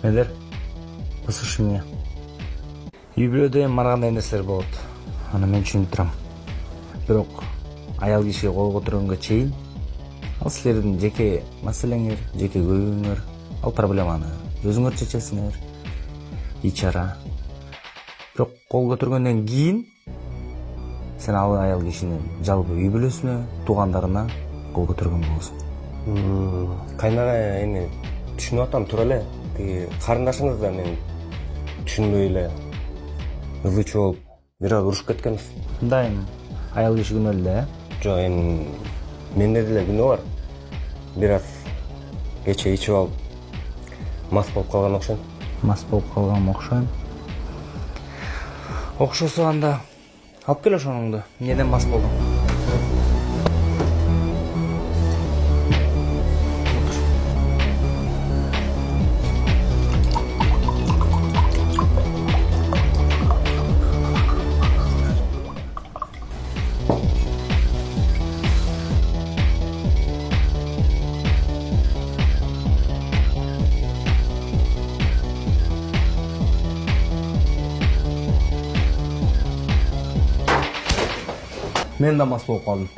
Нелер? Посушение. Үй бүлөдө эми мар кандай нерселер болот. Аны мен түшүнүп турам. Бирок аял кишиге кол көтөргөнгө чейин ал силердин жеке маселеңер, жеке көйгөйүңөр. Ал проблеманы өзүңөр чечесиңер. Ичара. Бирок кол көтөргөндөн кийин сен ал аял кишинин жалпы үй бүлөсүнө, туугандарына кол көтөргөн болосуң. Кайнага эми түшүнүп атам тура эле. Тиги карындашыңыз да мен түшүнбөй эле ылычуу болуп бир аз урушуп кеткенбиз. Дайым аял киши күнөөлүү да, Жок, эми менде деле күнөө бар. Бир аз кече ичип алып мас болуп калган окшойм. Мас болуп калган окшойм. Окшосо анда алып кел ошоңду. Эмнеден мас болдуң? Мен да мас болуп калдым.